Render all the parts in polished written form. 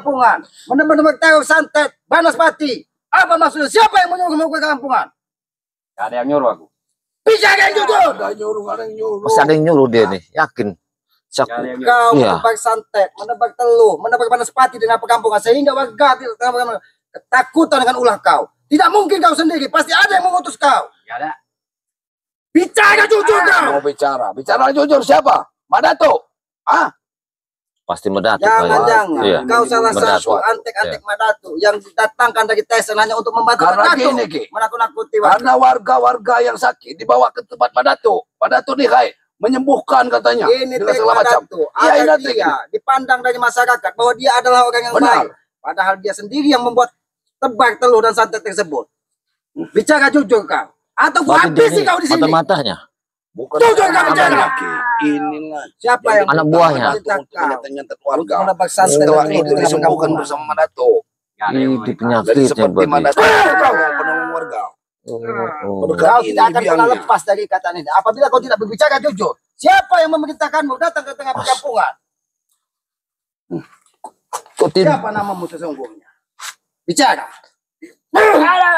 perkampungan, menebak tahu santet, Banaspati. Apa maksudnya? Siapa yang menyuruh ke kampungan? Gak ada yang nyuruh aku. Bisa yang jujur. Ada yang nyuruh. Masih ada yang nyuruh dia nih, yakin. Kau menebak santet, menebak teluh, menebak Banaspati dengan perkampungan sehingga warga ketakutan dengan ulah kau. Tidak mungkin kau sendiri, pasti ada yang mengutus kau. Gak ada. Bicara jujur kau. Mau bicara jujur siapa? Madato. Pasti Madato. Jangan-jangan Iya. kau salah Madato. satu antek-antek Madato yang didatangkan dari Tesen hanya untuk membantu Karena Madato gini, Ki. menakut-nakuti warga. Karena warga-warga yang sakit dibawa ke tempat Madato. Madato nih hai menyembuhkan katanya. Ini Dengan segala macam. Madato. Iya, Ada ini dia dipandang dari masyarakat bahwa dia adalah orang yang Benar. baik. Padahal dia sendiri yang membuat tebak telur dan santet tersebut. Bicara jujur kau. Atau gua habisi kau di sini. Mata-matanya. Bukan Jujur kau bicara. Inilah Siapa yang anak buahnya. Ternyata warga. menebak santet Setelah dan itu telur disembuhkan dengan bersama Madato. Gak ada yang Ini Jadi penyakitnya seperti berarti. Madato penolong warga. Oh. kau tidak akan pernah biangnya. lepas dari kata ini. Apabila kau tidak berbicara jujur, siapa yang memerintahkanmu datang ke tengah perkampungan? Siapa namamu sesungguhnya? Bicara.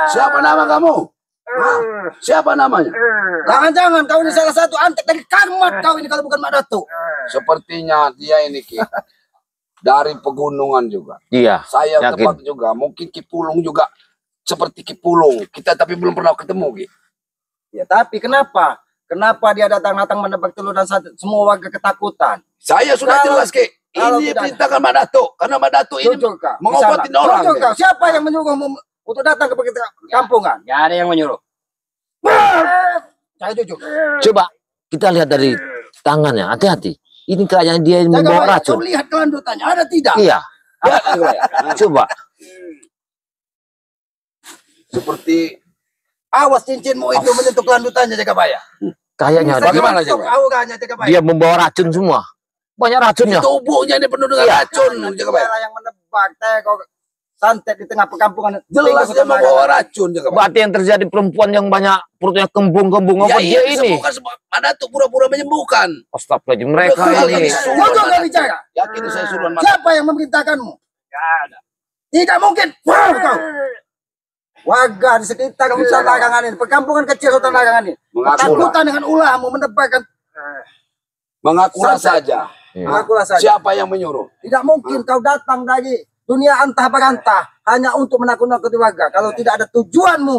Siapa nama kamu? Siapa namanya? Jangan-jangan kau ini salah satu antek dari karmat kau ini kalau bukan Madato. Sepertinya dia ini Ki. Dari pegunungan juga. Iya. Saya Yakin. tebak juga. Mungkin Kipulung juga seperti Kipulung. Kita tapi belum pernah ketemu Ki. Ya tapi kenapa? Kenapa dia datang-datang menebak telur dan santet? Semua warga ketakutan. Saya sudah Kalau- jelas Ki. kalau Ini tidak- perintahkan Madato. Karena Madato ini Jujur kau. mengobatin Di sana. orang. Jujur Ki. kau. Siapa yang menyuruhmu untuk datang ke kampungan? Gak ada yang menyuruh. Saya jujur. Coba kita lihat dari tangannya. Hati-hati. Ini kayaknya dia yang Jaga membawa baik. racun. Kau lihat kelanjutannya. Ada tidak? Iya. Coba. Seperti Awas cincinmu itu menyentuh kelanjutannya, Jaga Baya. Kayaknya ada. Bagaimana, Untuk Jaga? auranya, Jaga Baya. Dia membawa racun semua. Banyak racunnya. tubuhnya ini penuh dengan racun. Jaga Baik. Yang menebak teko santet di tengah perkampungan. Jelas dia membawa racun. Jaga Baik. Berarti yang terjadi perempuan yang banyak perutnya kembung-kembung apa dia ini? Disembuhkan semua. Madato pura-pura menyembuhkan. Astagfirullahaladzim, mereka Betul, ini. Jujur gak bicara. Yakin saya suruhan Madato. Siapa yang memerintahkanmu? Gak ada. Tidak mungkin. Wah, kau. Warga di sekitar hutan larangan ini, perkampungan kecil hutan larangan ini, Mengakulah. ketakutan dengan ulahmu menebakkan. Mengakulah Santet. saja. Iya. Akulah saja. Siapa yang menyuruh? Tidak mungkin kau datang dari dunia antah berantah hanya untuk menakut-nakuti warga. Kalau tidak ada tujuanmu,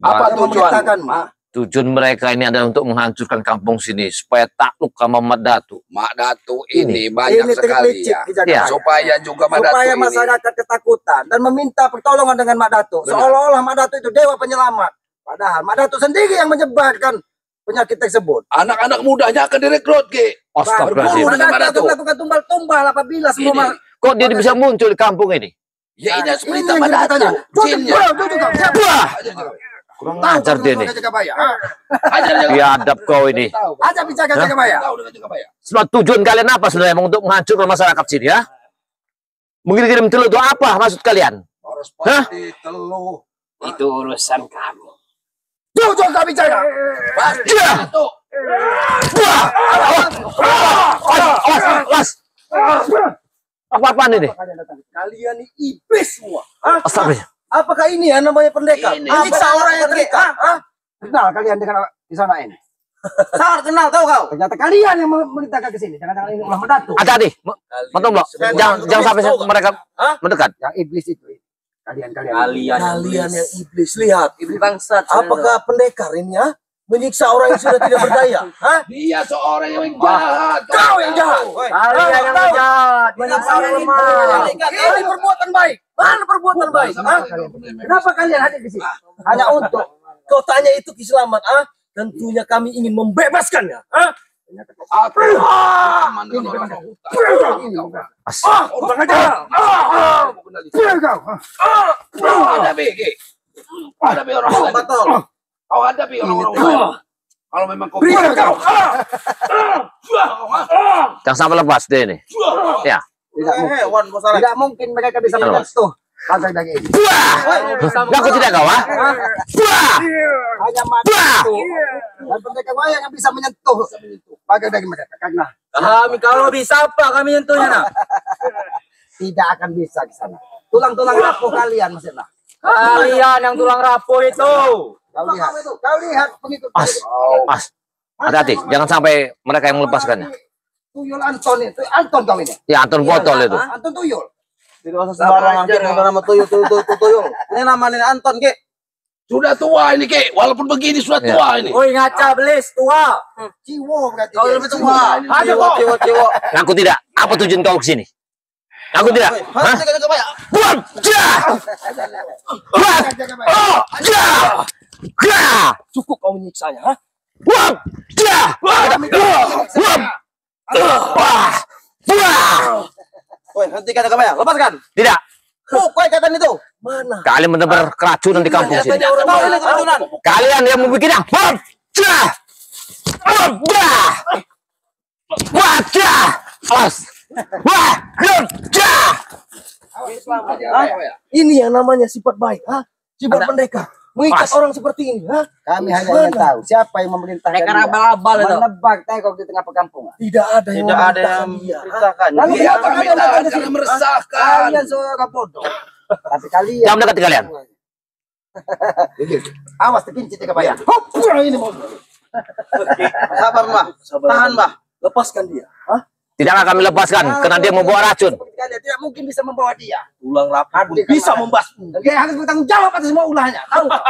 Apa yang tujuan? memerintahkanmu. Tujuan mereka ini adalah untuk menghancurkan kampung sini supaya takluk sama Madato. Madato ini banyak ini sekali terpelicit ya. dijaga Iya. baik. Supaya juga Madato Supaya ini. masyarakat ketakutan dan meminta pertolongan dengan Madato. Benar. Seolah-olah Madato itu dewa penyelamat. Padahal Madato sendiri yang menyebarkan penyakit tersebut. Anak-anak mudanya akan direkrut Ki. Astagfirullahaladzim. Berburu dengan Madato Madato. melakukan tumbal-tumbal apabila semua Ini. Kok dia bisa muncul di kampung ini? Ya ini harus perintah yang Madato. ceritanya. Jinnya. Jujur kau. Siapa? Wah, Ajar, Jaga Baik. kurang ajar dia nih. Jaga Baya. Ajar, Jaga Baik. Biadab kau ini. Aja bicara Jaga Baya. Tahu dengan Jaga Baik. Sebab tujuan kalian apa sebenarnya emang untuk menghancurkan masyarakat sini ya? Mengirim telur itu apa maksud kalian? Harus pasti teluh. Itu urusan kamu. Jujur kau bicara. Pasti Ya. Madato. Wah! Awas! Apa-apaan ini? Kalian ini iblis semua. Hah? Astagfirullah. Apakah ini yang namanya pendekar? Ini. Menyiksa orang yang terikat. Hah? Kenal kalian dengan di sana ini? Sangat kenal, tahu kau? Ternyata kalian yang memerintahkan ke sini. Jangan-jangan ini ulah Madato. Hati-hati. Mantap loh. Jangan sampai mereka mendekat. Yang iblis itu. Kalian. Kalian yang iblis, lihat. Iblis bangsat. Apakah pendekar ini ya? Menyiksa orang yang sudah tidak berdaya? Hah? Dia seorang yang jahat. Kau yang jahat. Kalian yang jahat, menyiksa orang lemah. Ini perbuatan baik. Mana perbuatan baik? Hah? Kenapa kalian hadir di sini? Hanya untuk Kau tanya itu Ki Slamet, ah? Tentunya kami ingin membebaskannya. Hah? Aku teman dengan orang hutan. kurang ajar. Hadapi Ki. Hadapi orang hutan. Betul. Kau hadapi orang-orang hutan. Kalau memang kau kau. Jangan sampai lepas deh ini. Ya. Tidak mungkin mereka bisa menyentuh pagar daging ini. Aku tidak kau, ah? Hanya Madato dan pendekar wayang yang bisa menyentuh pagar daging mereka. Karena Kami kalau bisa apa kami nyentuhnya nak? tidak akan bisa ke sana. Tulang-tulang rapuh kalian maksudnya. Kalian yang tulang rapuh itu. Kau lihat pengikut. Mas, hati-hati, jangan sampai mereka yang melepaskannya. Tuyul Anton itu, Anton kau ini. Ya, Anton botol itu. Anton tuyul. Tidak usah sembarangan Ki, nama tuyul. Ini namanya Anton Ki. Sudah tua ini, Ki. Walaupun begini sudah tua ini. Woi ngaca belis tua. Ciwo berarti. Kau dia. lebih tua. Ada kok. Ciwo. Ngaku tidak. Apa tujuan kau kesini? Ngaku tidak. Hah? Buat! Jah! Buat! Oh! Jah! Jah! Cukup kau menyiksanya, ha? Buat! Jah! Buat! Wah! Wah! Woi, hentikan kamu ya. Lepaskan. Tidak. Kau ikatan itu. Mana? Kalian benar-benar keracunan di kampung sini. Tahu ini keracunan. Kalian yang membuatnya. Buat! Jah! Wah! Wah! Jah! Awas! Wah! Jah! Ini yang namanya sifat baik, ha? Sifat pendekar. Mengikat Mas. orang seperti ini, ha? Kami hanya ingin tahu siapa yang memerintahkan Mereka dia abal-abal itu. menebak tengkok di tengah perkampungan. Tidak ada yang Tidak ada yang memerintahkan dia, ha? perintahkan. Lalu Iya, kenapa kami kalian tahu, ada jangan sini? meresahkan. Kalian seorang bodoh. Tapi kalian Jangan mendekati kalian. awas terkincit ya bayar. Hop, ini mau. Sabar, Mbah. Tahan, Mbah. Lepaskan dia, ha? Tidak akan kami lepaskan karena dia membawa racun. Kalian tidak mungkin bisa membawa dia. Tulang rapuh pun Bisa bisa membasmi. Dia harus bertanggung jawab atas semua ulahnya. Tahu nggak?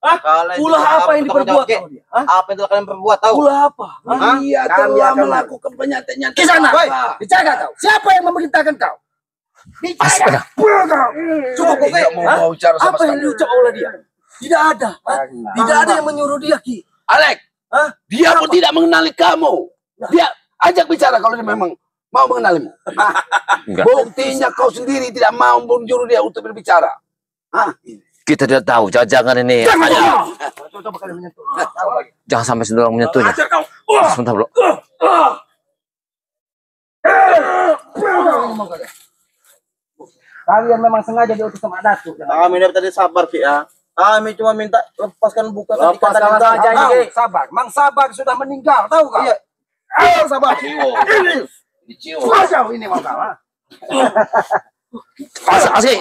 Kalian Ulah juga apa yang bertanggung diperbuat jawab, Ki. sama dia, ha? Apa yang telah kalian perbuat tahu? Ulah apa? Hah? Dia Kami telah akan melakukan penyantai-nyantai. Di sana, apa? dijaga kau. Siapa yang memerintahkan kau? Astaga. Cukup kok, Tidak mau mau bicara sama apa yang sekali. diucap oleh dia? Tidak ada, ha? Tidak ada yang menyuruh dia, Ki. Alek, Hah? dia pun tidak mengenali kamu. Dia ajak bicara kalau dia memang mau mengenalimu. Enggak. Buktinya kau sendiri tidak mau menyuruh dia untuk berbicara. Kita tidak tahu. Jangan ini. Coba kalian menyentuh. Jangan sampai sedang menyentuhnya. Ajar kau. Sebentar, bro. Kalian memang sengaja diutus sama Datu. Kami dapat tadi sabar, Ki ya. Kami cuma minta lepaskan buka Lepaskan saja ini, Ki. Sabar. Mang Sabar sudah meninggal, tahu kau? Iya. Sabar. Dicium. Jauh ini mau kau. Ha? Asik.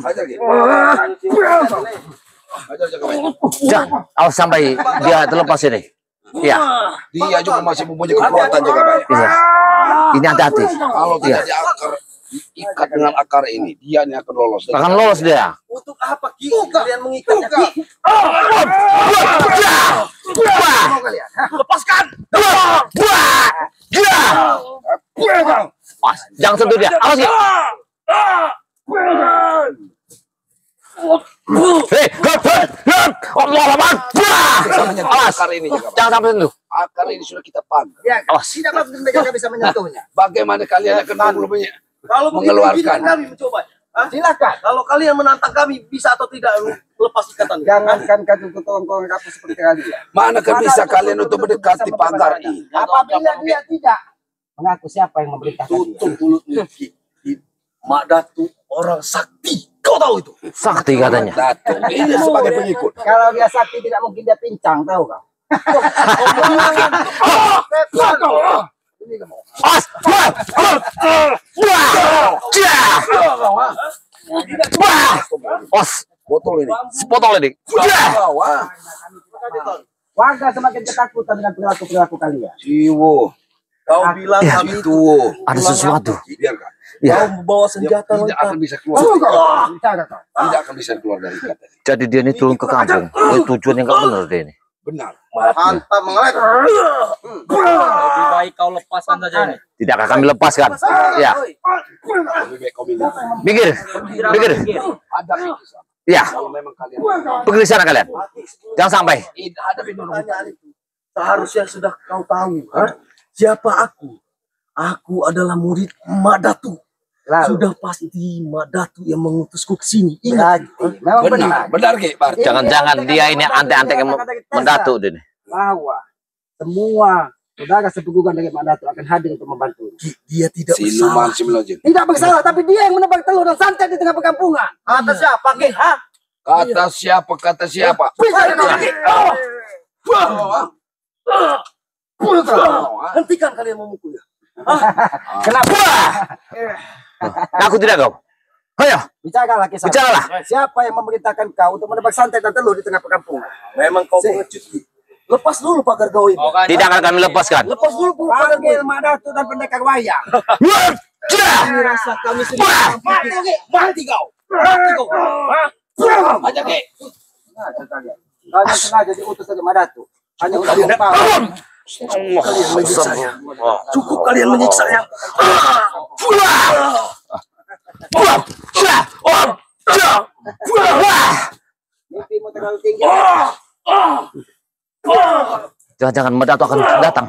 Ajar dia. Ajar jaga baik. Jangan. Awas sampai dia terlepas ini. Iya. Dia juga masih mempunyai kekuatan jaga baik. Iya. Ini hati-hati. Kalau Iya. tidak diakar, diikat dengan akar ini, dia yang akan lolos. Akan lolos dia. Untuk apa, Ki? Kalian mengikatnya, Ki? Mau kalian? Ha? Lepaskan! Mas, jangan sentuh dia. Awas ya. Hei, Allah Akbar. Awas. Akar ini jaga baik. Jangan sampai sentuh. Akar ini sudah kita pagar. Ya, Awas. tidak maksud mereka bisa menyentuhnya. Bagaimana kalian akan Kalau begitu mengeluarkan? izinkan kami mencoba. Ha? Silakan. Kalau kalian menantang kami, bisa atau tidak lepas ikatan ini? Jangankan kau tolong rapuh seperti kalian. Manakah bisa kalian untuk mendekati pagar ini? Apabila dia tidak mengaku siapa yang memerintahkan dia. Tutup mulutmu, Ki. Mak Datu orang sakti. Kau tahu itu? Sakti katanya. Datuk ini sebagai pengikut. Kalau dia sakti tidak mungkin dia pincang, tahu kau? Ini kamu. Awas. Awas. Botol ini. Sepotong ini. Wah, Warga semakin ketakutan dengan perilaku kalian. jiwo. Kau bilang Ya, kami Itu. Ada sesuatu. Biarkan. Ya. kau membawa senjata Tidak akan lengkap. bisa keluar. Tahu kau? Bicara kau. Tidak akan bisa keluar dari kita. Jadi dia ini turun ke kampung. Tujuan yang nggak benar dia ini. Benar. Hantam mengelek. Lebih baik kau lepaskan saja ini. Tidak akan kami lepaskan. Ya. Lebih baik kau minta. Minggir. Minggir. Ada di sana. Ya. Kalau memang kalian Pergi di sana kalian. Jangan sampai. hadapi dulu. Pertanyaan itu seharusnya sudah kau tahu, ha? Siapa aku? Aku adalah murid Mak Datu. Lalu, Sudah pasti Mak Datu yang mengutusku ke sini. Ingat, berarti, memang Benar, benar Ki, Bar. Jangan-jangan dia ini antek-antek yang mendatu dia ini. bahwa semua saudara sepugugan dari Mak Datu akan hadir untuk membantu. dia tidak Siluman bersalah. Similojin. Tidak bersalah, tapi dia yang menebak telur dan santet di tengah perkampungan. Atas siapa, Ki? Hah? Kata siapa? Kata siapa? Bisa Hentikan kalian memukulnya. Kenapa? Aku tidak kau. Ayo, Bicaralah kisah. bicaralah. Siapa yang memerintahkan kau untuk menebak santet dan telur di tengah perkampungan? Memang kau pengecut. Lepas dulu pagar kau ini. Tidak akan kami lepaskan. Lepas dulu pagar kau Panggil ini. Mak Datuk dan pendekar wayang. Ini rasa kami sendiri. Mati kau. Mati kau. Aja ke. Kalian sengaja diutus oleh Mak Datuk. Hanya untuk membawa. Kalian menyiksanya. Cukup kalian menyiksanya. Mimpimu terlalu tinggi. Jangan-jangan Mak Datuk akan datang.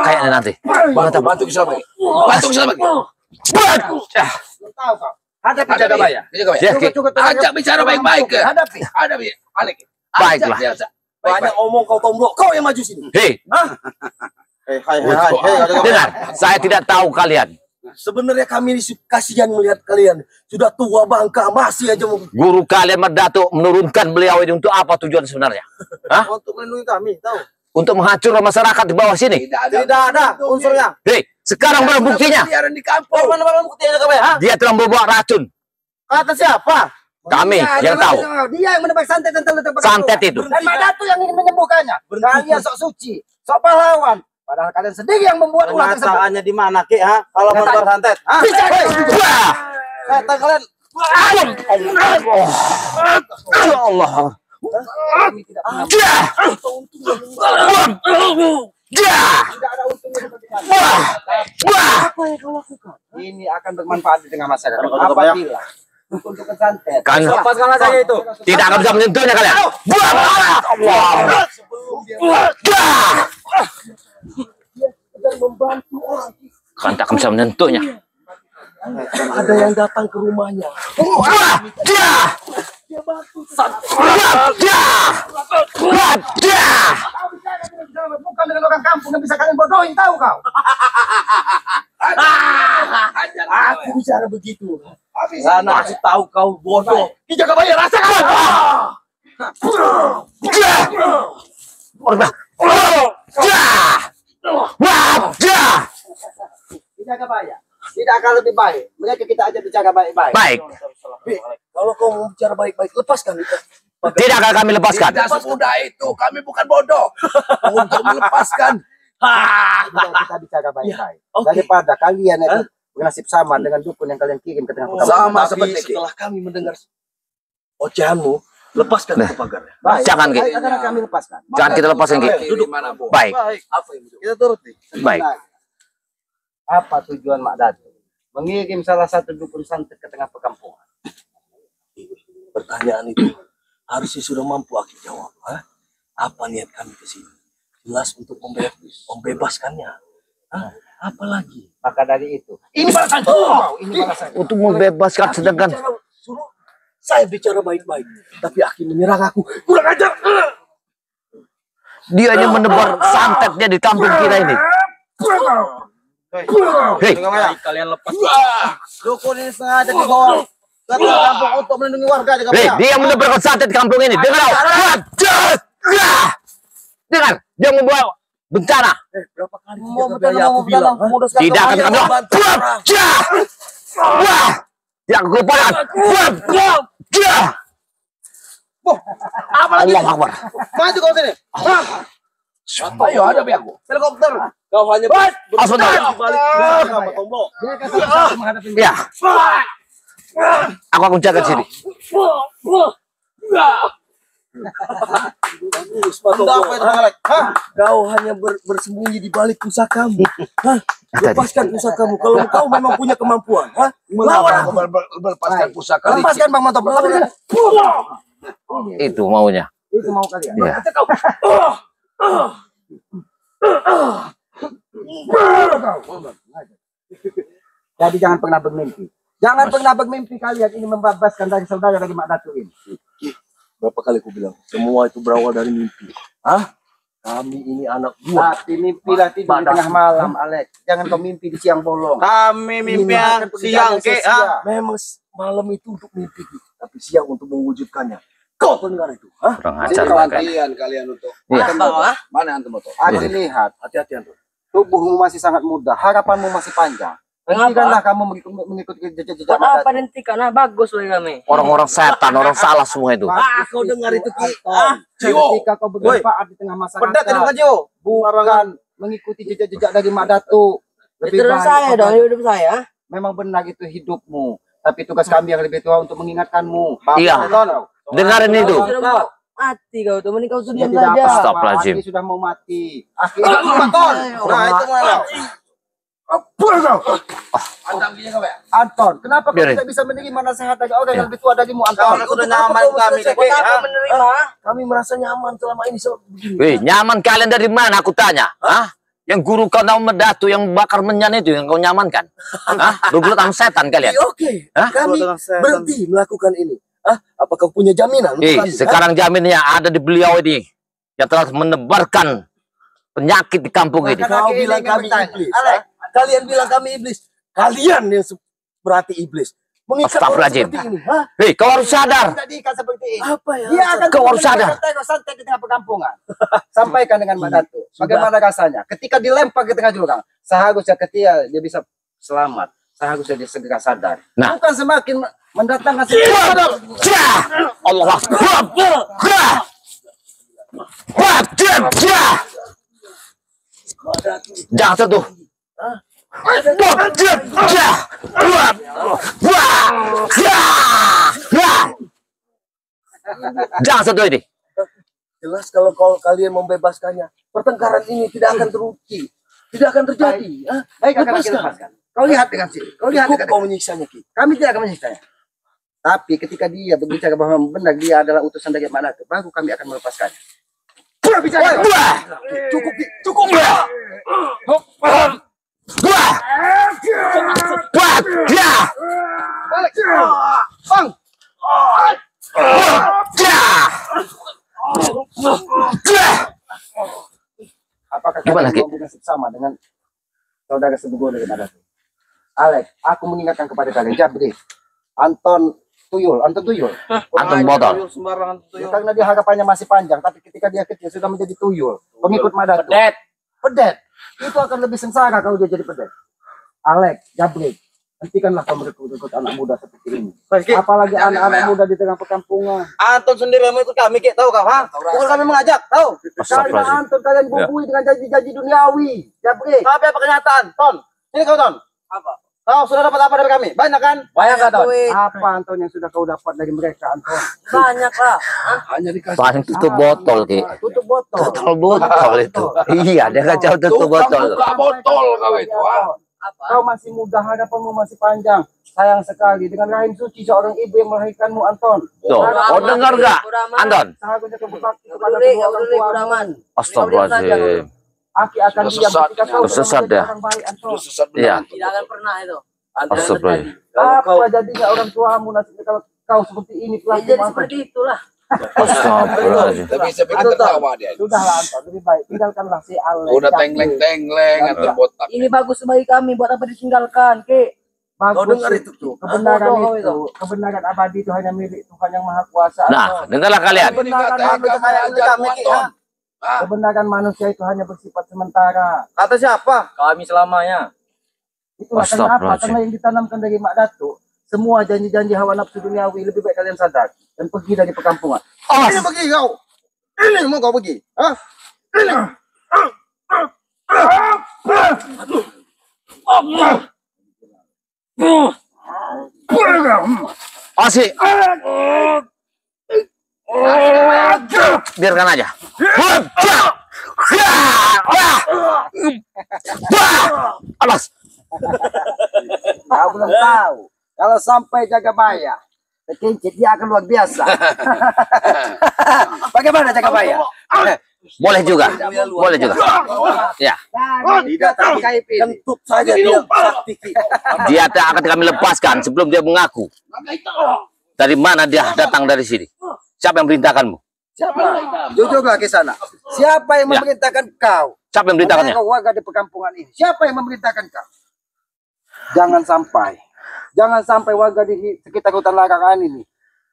Kayaknya nanti. Bantu kita lagi. Bantu kita lagi. Belum tahu kau. Hadapi Jagabaya. Ya, Ki. Ajak bicara baik-baik ke. Hadapi. Hadapi. Alik. Baiklah. Banyak omong kau tomblok. Kau yang maju sini. Hei, Hai. dengar. Saya tidak tahu kalian. Sebenarnya kami kasihan melihat kalian. Sudah tua bangka masih aja mau. Guru kalian Mak Datuk menurunkan beliau ini untuk apa tujuan sebenarnya? Hah? Untuk melindungi kami, tahu? Untuk menghancurkan masyarakat di bawah sini. Tidak ada unsurnya. Hei, sekarang mana buktinya? Biaran di kampung. Mana buktinya Jagabaya? Dia telah membawa racun. Kata siapa? Kami yang tahu. Dia yang menebak santet dan telur di tengah Santet perkampungan. itu. Dan Mak Datuk yang ingin menyembuhkannya. Kalian sok suci, sok pahlawan. Padahal kalian sendiri yang membuat ulah tersebut. Kenyataannya di mana, Ki? Ha? Kalau menebar santet. Ha? Wah! Setan kalian. Ya Allah. Kami tidak pernah Dia. Dia. tidak ada untungnya seperti kalian. Wah. Wah. Ini akan bermanfaat di tengah masyarakat. Kalau Jagabaya. Apabila untuk santet. Kan Lepaskanlah saja itu. tidak akan bisa menyentuhnya kalian. Wah. Wah. Kan tak akan bisa menyentuhnya. Ada yang datang ke rumahnya. Wah. Dia. Wah. Dia. Wah. Dia. Bukan dengan orang kampung yang bisa kalian bodohin, tahu kau? Aku bicara begitu. Karena aku tahu kau bodoh. Ki Jagabaya rasakan. Dia. Orba. Dia. Wah. Dia. Jagabaya. Tidak akan lebih baik. Mereka kita aja bicara baik-baik. Baik. Kalau kau mau bicara baik-baik, lepaskan itu. Tidak akan kami lepaskan. Tidak semudah itu. Kami bukan bodoh. Untuk melepaskan. Kita bicara baik-baik. Daripada kalian itu bernasib sama dengan dukun yang kalian kirim ke tengah perkampungan. Sama Tapi seperti Ki. setelah kami mendengar ocehanmu, lepaskan itu pagarnya. Baik. Jangan, Ki. Akan kami lepaskan. Jangan kita lepaskan, Ki. Duduk mana, Bu? Baik. Apa yang mau Kita turut nih. Baik. Apa tujuan Mak Datuk mengirim salah satu dukun santet ke tengah perkampungan? pertanyaan itu harusnya sudah mampu aku jawab. Ha? Apa niat kami ke sini? Jelas untuk membebaskannya. Ha? Apalagi? Maka dari itu, ini balasan kau. Ini balasan. Untuk membebaskan sedangkan Suruh saya bicara baik-baik, tapi Aki menyerang aku. Kurang ajar. dia hanya menebar santetnya di kampung kita ini. Hei, Kalian lepas. Dukun ini sengaja dibawa ke tengah kampung untuk melindungi warga hei, Jagabaya. dia menebarkan santet di kampung ini. Dengar, dengar, dia membawa bencana. Berapa kali Mau Jagabaya aku bilang? Ha? moduskan Tidak akan kami wah, dia keluparan. Allah Akbar. Maju kau sini. Ayo ada aku. Helikopter. Kau hanya Sebentar. di balik belakang sama tombol. Ya, aku akan jaga sini. Anda apa itu Malek? Hah? Kau hanya bersembunyi di balik pusakamu. Hah? Lepaskan pusakamu. Kalau kau memang punya kemampuan, ha? Melawan aku. Berlepaskan pusaka licin. Lepaskan Bang Mantap. Itu maunya. Itu mau kalian. Ya. Jadi jangan pernah bermimpi. Jangan pernah bermimpi kalian ini membebaskan dari saudara dari Mak Datuk ini. Berapa kali aku bilang, semua itu berawal dari mimpi. Hah? Kami ini anak buah. Tapi mimpilah tidur di tengah malam, Alex. Jangan kau mimpi di siang bolong. Kami mimpi yang siang ke. Ha? Memang malam itu untuk mimpi, tapi siang untuk mewujudkannya. Kau dengar itu, hah? Kurang Ini ajar. latihan kalian untuk. Iya. Antum, Mana antum motor? Aku lihat. Hati-hati Anton. tubuhmu masih sangat muda, harapanmu masih panjang. Hentikanlah kamu mengikuti jejak-jejak Kenapa Madatu. hentikan? Nah, bagus loh kami. Orang-orang setan, orang salah semua itu. Kau dengar itu Ki? Ketika kau bermanfaat di tengah masyarakat, Pedak ini kan Jo. bukan mengikuti jejak-jejak dari Mak Datu. Itu dari saya dong, hidup saya. Memang benar itu hidupmu, tapi tugas kami yang lebih tua untuk mengingatkanmu. Iya. Dengarin itu. Sudah mau mati kau tuh, mending kau Ya, diam tidak saja. apa-apa, Astagfirullahaladzim. Aki sudah mau mati. Aki nah itu mana? Anton, kenapa kau Biarin. tidak bisa menerima nasihat dari orang yang lebih tua darimu, Anton? Kau udah nyaman kami Ki. Buat apa menerima? Kami merasa nyaman selama ini begini. Wih, nyaman kalian dari mana aku tanya? Hah? Yang guru kau nama Medatu yang bakar menyan itu yang kau nyamankan? Hah? Bergelut sama setan kalian? Oke, Hah? kami berhenti melakukan ini. Apakah punya jaminan untuk kami? Sekarang jaminnya ada di beliau ini yang telah menebarkan penyakit di kampung ini. Kau bilang kami iblis. Kalian bilang kami iblis. Kalian yang berarti iblis. Mengikat orang Astagfirullahaladzim. seperti ini. Hah? Hei, kau harus sadar. Tidak diikat seperti ini. Apa ya? Dia akan Kau harus sadar. santai di tengah perkampungan. Sampaikan dengan Mak Datu. Bagaimana rasanya? Ketika dilempar ke tengah jurang, seharusnya ketika dia bisa selamat, seharusnya dia segera sadar. Nah. Bukan semakin mendatangkan Allah Akbar. Jangan sentuh. Jangan sentuh ini. Jelas kalau kalian membebaskannya, pertengkaran ini tidak akan teruji. Tidak akan terjadi. Hah? Baik, akan kita lepaskan. Kau lihat dengan sini. Kau lihat Cukup dengan kau menyiksanya Ki. kami tidak akan menyiksanya. Tapi ketika dia berbicara bahwa benar dia adalah utusan dari Mak Datu, baru kami akan melepaskannya. Bicara. Cukup Ki. Cukup. Bang, apakah Gimana, kalian Ki? mau bernasib sama dengan saudara sebuah dari Mak Datu? Alex, aku mengingatkan kepada kalian, Jabri, Anton Tuyul. Anton botol. Sembarangan Ya, karena dia harapannya masih panjang, tapi ketika dia kecil sudah menjadi tuyul, pengikut Mak Datu. Pedet. Pedet. Itu akan lebih sengsara kalau dia jadi pedet. Alex, Jabri, hentikanlah kau merekrut anak muda seperti ini. Apalagi anak-anak muda di tengah perkampungan. Anton sendiri yang mau ikut kami Ki, tahu kau? Ha? Bukan kami mengajak, tahu? Karena Astagfirullahaladzim. Anton kalian bubui dengan janji-janji duniawi. Jabri, Tapi apa kenyataan, Ton? Ini kau Ton. Apa? Kau sudah dapat apa dari kami? Banyak kan? banyak gak Anton? Weh, Apa Anton yang sudah kau dapat dari mereka, Anton? banyak lah. Hanya dikasih. Paling tutup botol, Ki. Tutup botol. Tutup botol itu. Iya, dia kacau tutup botol. Buka botol kau itu. Apa? Kau masih muda, harapanmu masih panjang. Sayang sekali dengan rahim suci seorang ibu yang melahirkanmu, Anton. Tuh, kau dengar gak, Anton? Seharusnya kau berbakti kepada Boleh, kedua orang boleh, tuamu. Buraman. Astagfirullahaladzim. Aki akan Sudah diam sesat. ketika kau Sudah sesat menjadi ya. orang baik, Anton. Terus sesat Iya. benar. Tidak akan pernah itu. Astagfirullahaladzim. Apa jadinya orang tuamu nasibnya kalau kau seperti ini Ya, pelaku, jadi Anton? seperti itulah. Astagfirullahaladzim. Tapi bisa bikin tertawa dia. Sudahlah, Anton, lebih baik tinggalkanlah si Alex. Udah Jabri. tengleng-tengleng atau botak. Ini bagus bagi kami, buat apa ditinggalkan, Ki? Bagus Kau dengar itu, itu. Kebenaran Bodoh itu, kebenaran abadi itu hanya milik Tuhan yang Maha Kuasa. Nah, dengarlah kalian. Kebenaran manusia, kebenaran manusia itu hanya bersifat sementara. Kata siapa? Kami selamanya. Itulah kenapa, Astagfirullahaladzim. karena yang ditanamkan dari Mak Datu, semua janji-janji hawa nafsu duniawi lebih baik kalian sadar dan pergi dari perkampungan. Ini pergi kau. Ini mau kau pergi. Hah? Ini. Asik. Biarkan aja. Alas. Kau belum tahu. Kalau sampai Jagabaya, kekincit dia akan luar biasa. Bagaimana Jagabaya? Boleh juga. Boleh juga. Ya. Tidak terkait ini. Kentut saja dia sakti Ki. Dia akan kami lepaskan sebelum dia mengaku. Dari mana dia datang dari sini? Siapa yang merintahkanmu? Siapa? Jujurlah ke sana. Siapa yang memerintahkan kau? Siapa yang merintahkannya? Kau warga di perkampungan ini. Siapa yang memerintahkan kau? Jangan sampai warga di sekitar hutan larangan ini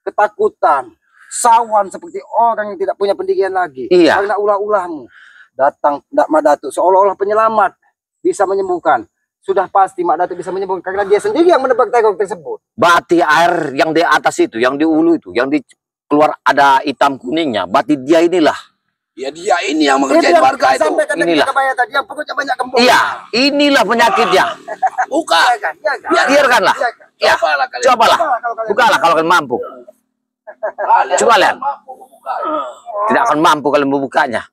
ketakutan, sawan seperti orang yang tidak punya pendirian lagi. Iya. Karena ulah-ulahmu datang tidak Mak Datu seolah-olah penyelamat. bisa menyembuhkan. Sudah pasti Mak Datuk bisa menyembuhkan karena dia sendiri yang menebak tengok tersebut. Berarti air yang di atas itu, yang di ulu itu, yang di keluar ada hitam kuningnya, berarti dia inilah. Ya dia ini yang mengerjakan warga itu. Sampai ke Inilah. Kebaya tadi yang pokoknya banyak kembung. Iya, inilah penyakitnya. Buka. Biarkanlah. Ya, Cobalah kalian. cobalah. Bukalah kalau kalian mampu. Coba lihat. Tidak akan mampu kalian membukanya.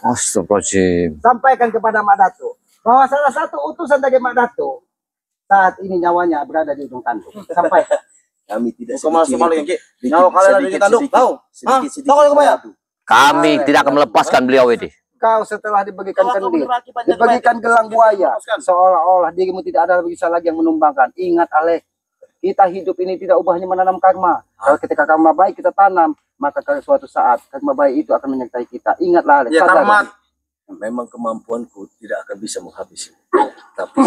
Astagfirullahaladzim. Sampaikan kepada Mak Datuk bahwa salah satu utusan dari Mak Datuk saat ini nyawanya berada di ujung tanduk. Sampai Kami tidak Nyawa kalian ada di tanduk, tahu? Tahu kalau Kebaya? Kami tidak akan melepaskan beliau ini. kau setelah dibagikan kendil, dibagikan gelang buaya, seolah-olah dirimu tidak ada bisa lagi yang menumbangkan. Ingat Alek, kita hidup ini tidak ubahnya menanam karma. Kalau ketika karma baik kita tanam, maka suatu saat karma baik itu akan menyertai kita. Ingatlah Alek. Ya karma. Memang kemampuanku tidak akan bisa menghabisi. Tapi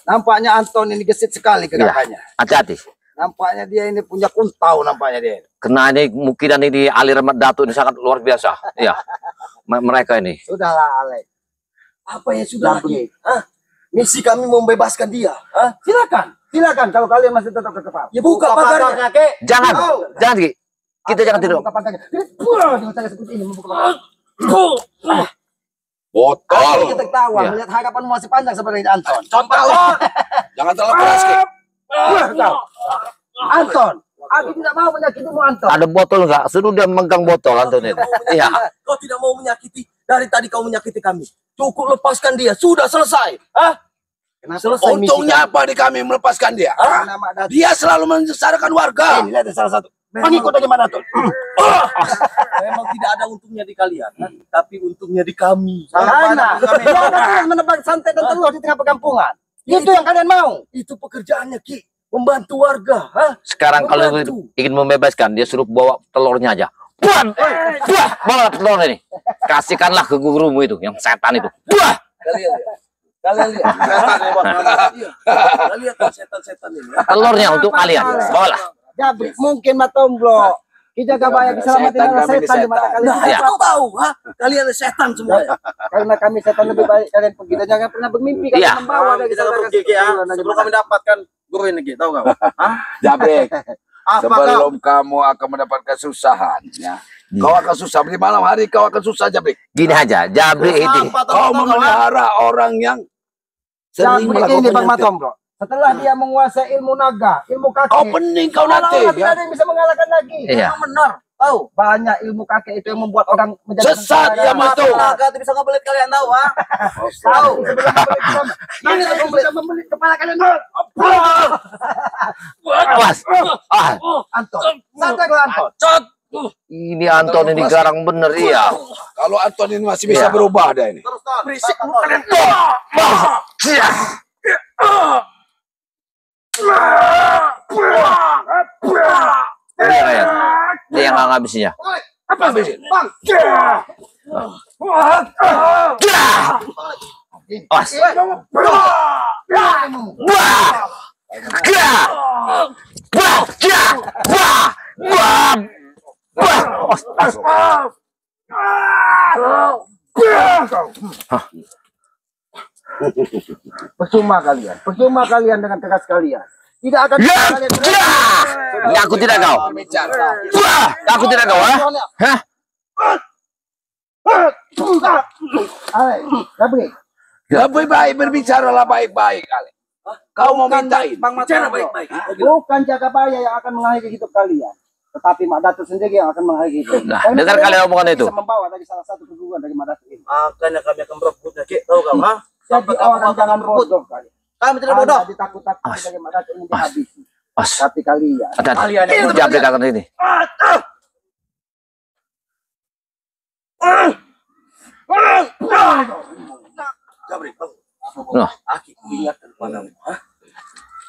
nampaknya Anton ini gesit sekali gerakannya. Hati-hati. Nampaknya dia ini punya kuntau nampaknya dia. Karena ini mungkin ini aliran Datuk ini sangat luar biasa. Iya. Mereka ini. Sudahlah Alek. apa yang sudah lagi? Misi kami membebaskan dia. Silakan. Silakan kalau kalian masih tetap kekepal. Ya buka pagarnya, Kek. Jangan. Jangan, Ki. Kita jangan tidur. Membuka pagarnya. Dengan cara seperti ini membuka pagarnya. Botol. Kita ketawa Ya. melihat harapanmu masih panjang seperti Anton. Contoh. Jangan terlalu keras, Ki. Anton, aku tidak mau menyakitimu Anton. Ada botol enggak? Suruh dia memegang botol Anton itu. Iya. Kau tidak mau menyakiti. Dari tadi kau menyakiti kami. Cukup lepaskan dia. Sudah selesai. Kenapa? Selesai misi Untungnya apa di kami melepaskan dia? Karena Mak Datuk. Dia selalu menyengsarakan warga. Ini ada salah satu pengikut dari Mak Datuk. Memang tidak ada untungnya di kalian, tapi untungnya di kami. Karena dia ada menebak santet dan telur di tengah perkampungan. Itu yang kalian mau. Itu pekerjaannya, Ki. Membantu warga. Sekarang kalau ingin membebaskan dia suruh bawa telurnya aja. Buang! Buah! Bawa telur ini. Kasihkanlah ke gurumu itu, yang setan itu. Buah! Kalian lihat. Kalian lihat. Setan ya, Bang. Kalian lihat setan-setan ini. Telurnya untuk kalian. Bawalah. Jabrik mungkin Matomblo. Kita Kebaya bisa Setan adalah kami setan di mata kalian. Nah, Ya. aku tahu, kalian setan semua. Karena kami setan lebih baik kalian pergi dan jangan pernah bermimpi kalian Iya. membawa dari Kita saudara pergi, Ki, ya. sepupuan dari Sebelum Mak kami dapatkan guru ini, Ki. Tahu kau? Jabrik. Apa kau? Sebelum kamu akan mendapat kesusahan, ya. Kau akan susah. Di malam hari kau akan susah, Jabrik. Gini aja, Jabrik ini. Apa tahu Kau kau, memelihara orang yang sering Jabrik ini melakukan Bang penyakit. Matomblo. Setelah dia menguasai ilmu naga, ilmu kakek. Kau pening kau nanti, Tidak ya. ada yang bisa mengalahkan lagi. Iya. Memang benar. Tahu, banyak ilmu kakek itu yang membuat orang menjadi Sesat sengsara. yang itu. Naga itu bisa ngebelit kalian tahu, Tahu, sebelum membelit kita- Ini sebelum bisa membelit kepala kalian. Awas. Ah, Anton, santai kalau Anton. ini Anton ini garang bener ya. Kalau Anton ini masih bisa Iya. berubah dah ini. Berisik lu kalian. Ini ya. Dia yang ngabisinya. Apa habisin? Awas. Wah. Gah. Wah. Gah. Wah. Wah. Wah. Percuma kalian dengan keras kalian. Tidak akan Ya. kalian Ya, aku tidak kau. Wah. Aku tidak kau, ha? Hah? Jabrik, Lebih baik berbicaralah baik-baik, Ale. Kau mau mintain. Bicara baik-baik. bukan Jagabaya yang akan mengakhiri hidup kalian, tetapi Mak Datuk sendiri yang akan mengakhiri hidup. Nah, Karena dengar kalian omongan bisa itu. membawa dari salah satu keguguran dari Mak Datuk ini. Makanya kami akan berebutnya, Ki. Tahu kau, Jadi orang jangan bodoh kalian. Kami tidak bodoh. Anda ditakut-takuti dari Mak Datuk ini dihabisi. Awas. Tapi kalian Hati-hati. Jabrik akan ini. Jabrik, tahu. Nah. Aki ingatkan kepadamu,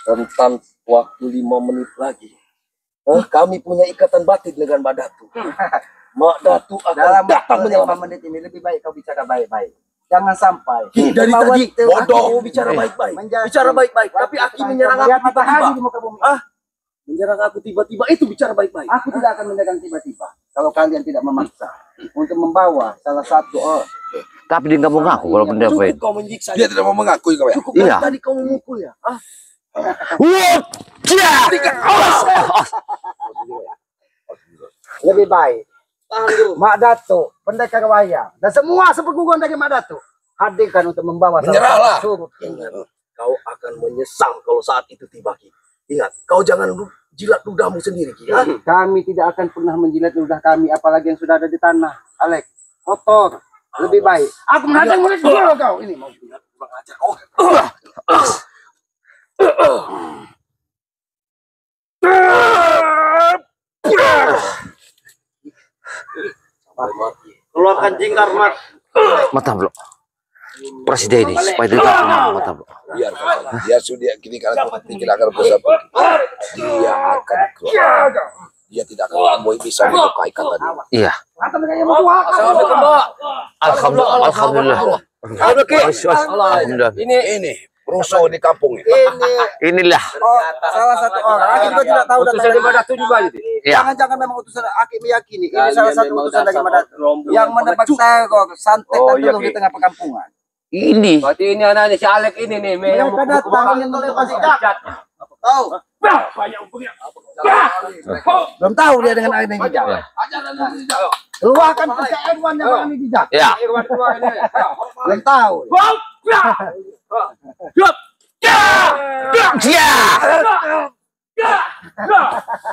tentang waktu 5 menit lagi. Kami punya ikatan batin dengan Mak Datuk. Mak Datuk akan dalam datang waktu menyelamatkan. 5 menit ini lebih baik kau bicara baik-baik. Jangan sampai. Dari Membawa tadi teori bodoh bicara baik-baik. Bicara baik-baik, tapi Aki menyerang aku tiba-tiba. Menyerang aku tiba-tiba itu bicara baik-baik. Aku tidak akan menyerang tiba-tiba. Kalau kalian tidak memaksa untuk membawa salah satu Tapi dia nggak mau ngaku kalau benda apa Cukup itu. kau menyiksa. Dia tidak mau mengakui kau ya. Cukup Iya. tadi kau memukul ya. lebih baik. Mak Datuk, pendekar wayang, dan semua sepeguguan dari Mak Datuk hadirkan untuk membawa Menyerahlah. surut. Ingat, kau akan menyesal kalau saat itu tiba Ki. Ingat, kau jangan jilat ludahmu sendiri Ki. Ya? Kami tidak akan pernah menjilat ludah kami, apalagi yang sudah ada di tanah. Alek, kotor. Lebih baik. Aku menghadang mulut kau. Ini mau Kurang ajar kau. Keluarkan jingkar mat. Mata belum. Presiden ini supaya dia tak punya mata belum. Biar dia sudah kini kalau tidak akan bersatu. Dia akan keluar. Dia tidak akan bisa melukai katanya. Iya. Assalamualaikum, Mbak. Alhamdulillah. Alhamdulillah. Alhamdulillah. Ini rusuh di kampung ini. Inilah. salah satu orang. Aki juga tidak tahu Utusan dari Mak Datuk juga itu. Ya. Jangan-jangan memang utusan Aki meyakini. Ini salah satu utusan dari Mak Datuk yang menebak teror, santet dan iya, telur di Ki. tengah perkampungan. Ini. Berarti ini anaknya si Alek ini nih, yang Mereka datang yang melepas hijab. Tahu? Belum tahu dia dengan air dan hijab. Keluarkan kekeluan yang mengalami hijab. Ya. Belum tahu. Ya.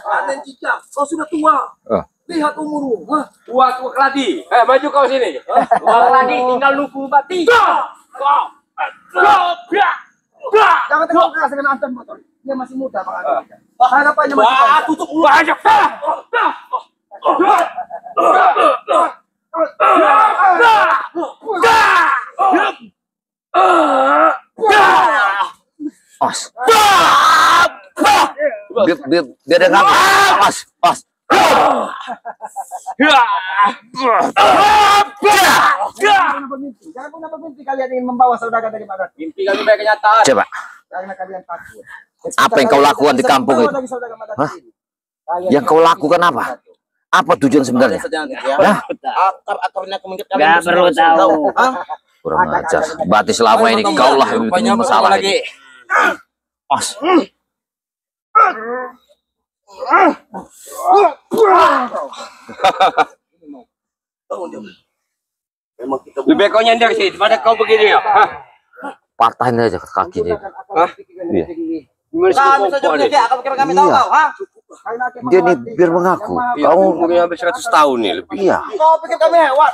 Raden Cicak, kau sudah tua. Lihat umurmu. Tua keladi. Maju kau sini. Tua keladi tinggal lupu bati. Jangan terlalu keras dengan Anton Botol. Dia masih muda Bang Anton. Harapannya masih panjang. Tutup mulut. Banyak. Os. Biar dia ngaku. Os. Os. Jangan pernah bermimpi kalian ingin membawa saudara dari Mak Datuk. Mimpi kami baik kenyataan. Coba. Karena kalian takut. Apa yang kau lakukan di kampung itu? Hah? Yang kau lakukan apa? Apa tujuan sebenarnya? Hah? Akar-akarnya kemungkinan kalian Gak perlu tahu. Kurang ajar. Berarti selama ini kau lah yang bikin masalah ini. Os. Memang kita Lebih baik kau nyender sih, daripada kau begini ya. Patahin aja kaki dia. Iya. Gimana sih Kami saja punya dia, kami kira kami tahu Iya. kau, ha? Dia nih biar mengaku. Kau Kau mungkin sampai 100 tahun nih lebih. iya. Kau pikir kami hewan?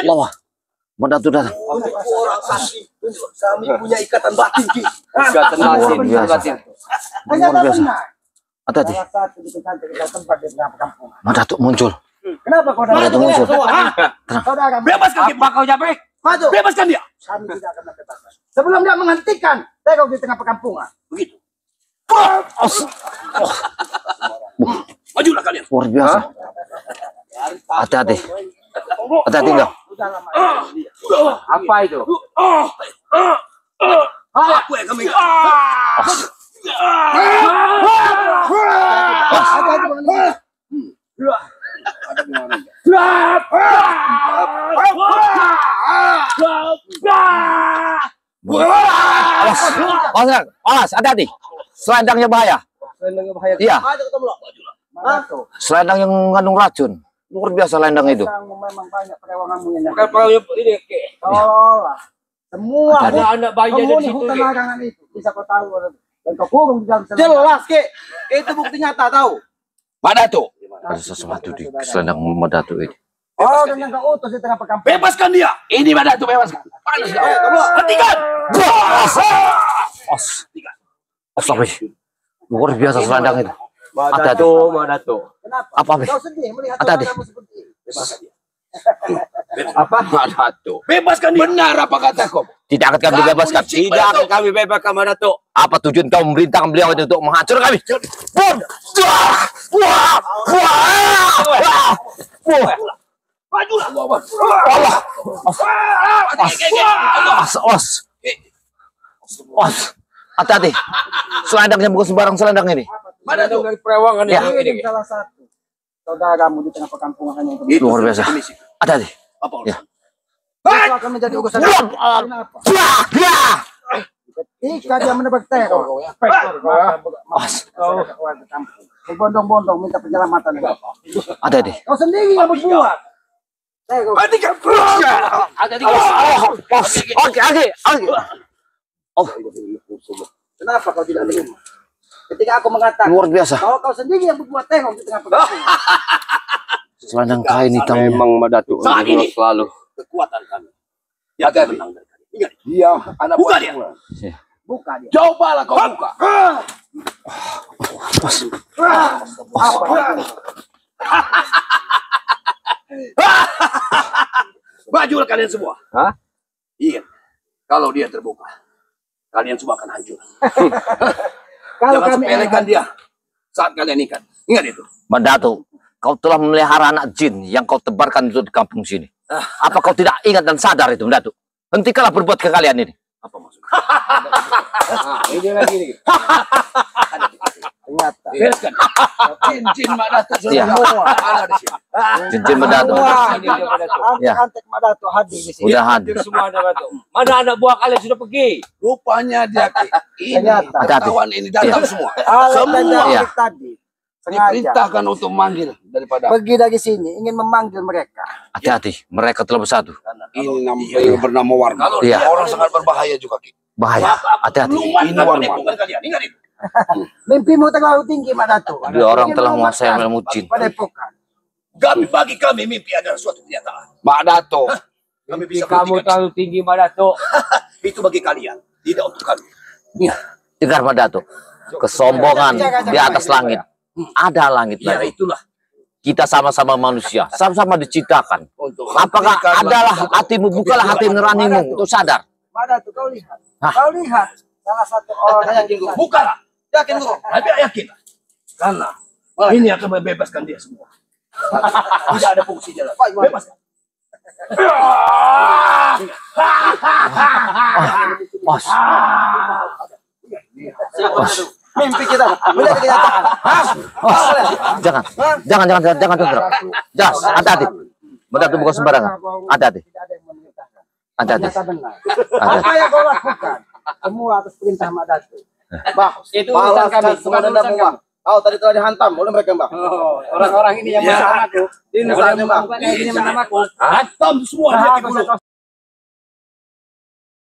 Lawa. Mandatu datang. orang sakti. Kami punya ikatan batin Ki. Ikatan batin, Luar biasa. ikatan batin. Luar biasa. Hati-hati. Salah satu di tempat di tengah perkampungan. Mandatu muncul. Kenapa kau Mandatu datang? muncul. Saudara, Bebaskan dia. Apa kau jabrek? maju. Bebaskan dia. Kami tidak akan membebaskan. Sebelum dia menghentikan teror di tengah perkampungan. Begitu. Majulah kalian. Luar biasa. Hati-hati. Hati-hati enggak? Apa itu? Aku yang kami. Awas, awas, hati-hati. Selendangnya bahaya. Iya, selendang yang mengandung racun. Luar biasa selendang itu. Memang banyak perewanganmu yang Bukan perahu ini, Ki. tolonglah. Semua Hati-hati. Anak bayinya dari penghuni situ. hutan Ki. larangan itu bisa kau tahu dan kau kurung di dalam selendang. Jelas, Ki. Itu bukti nyata, tahu? Pak Datuk. Ada sesuatu di selendang Mandatu ini. Oh, dan yang kau utus di tengah perkampungan. Bebaskan dia. Ini Pak Datuk, bebaskan. Panas dia. Hentikan. Astagfirullah. Luar biasa selendang itu. Madato. Kenapa? Apa, Be? Kau sedih melihat Hati-hati. saudaramu seperti ini. Apa? Madato. Bebaskan dia. Benar apa kataku? Tidak akan kami bebaskan. Tidak akan kami bebaskan Madato. Apa tujuan kau memerintahkan beliau itu untuk menghancurkan kami? Bom! Wah! Wah! Wah! Wah! Majulah. Allah! Os! Hati-hati. Selendangnya bukan sembarang selendang ini. Mana tuh? Dari perewangan Ya. ini. Salah satu saudaramu di tengah perkampungan yang Luar biasa. Hati-hati. Apa? Ya. itu akan menjadi urusan. Kenapa? Ketika dia menebak teror, berbondong-bondong minta penyelamatan. Hati-hati. Kau sendiri yang berbuat. Kenapa kau tidak terima? Ketika aku mengatakan Luar biasa. kalau kau sendiri yang berbuat teror di tengah perkampungan. Selendang kain hitamnya. Memang Madato Saat ini selalu kekuatan kami. Jaga menang dari kami. Ingat. Dia anak Buka dia. Buka dia. Cobalah kau buka. Majulah kalian semua. Hah? Ingat. Kalau dia terbuka, kalian semua akan hancur. Kalau Jangan kami sepelekan dia saat kalian ikat. Ingat itu. Madato, kau telah memelihara anak jin yang kau tebarkan itu di kampung sini. Apa kau tidak ingat dan sadar itu, Madato? Hentikanlah berbuat kekalian ini. Apa maksudnya? ini lagi nih. ternyata Bereskan. Jin Madato Iya. semua ada di sini. Cincin Madato. Ya. antek Madato hadir di sini. Udah hadir. Semua ada Madato. Mana anak buah kalian sudah pergi? Rupanya dia ini Ternyata. kawan ini datang semua. Kalau Semua Iya. tadi sengaja diperintahkan untuk manggil daripada pergi dari sini ingin memanggil mereka. Hati-hati, mereka telah bersatu. ini yang bernama Warma. Kalau Iya. dia Orang sangat berbahaya juga Ki. Bahaya. Hati-hati. lumat Ini dan Warma. menipukan kalian. Ingat itu. Mimpimu terlalu tinggi Madato. Dia orang telah menguasai ilmu jin. Padepokan. Bagi kami mimpi adalah suatu kenyataan. Mak Dato. Kami bisa Kamu buktikan terlalu tinggi Madato. itu bagi kalian, tidak untuk kami. Dengar Madato. Kesombongan di atas langit. Ada langit Ya lagi. itulah. Kita sama-sama manusia, sama-sama diciptakan. Untuk Apakah adalah hatimu, bukalah hati nuranimu untuk sadar. Madato kau lihat. Hah? Kau lihat salah satu orang yakin guru. Bukanlah. Yakin guru. Tapi yakin. Karena ini akan membebaskan dia semua. Tidak ada fungsi jalan. Bebaskan. Os. mimpi kita menjadi kenyataan. Os. Jangan tunduk. Jas, hati-hati. Madato bukan sembarangan. Hati-hati. Tidak ada yang memerintahkan. Hati-hati. Ternyata benar. Hati-hati. Apa yang kau lakukan? Semua atas perintah Madato. Itu urusan kami. Bukan urusan kami. Oh, tadi telah dihantam oleh mereka, Mbak. Oh, orang-orang ini yang Ya. menamaku. Ini saatnya, Mbak. Ini yang menamaku. Hantam semua dia di mulut.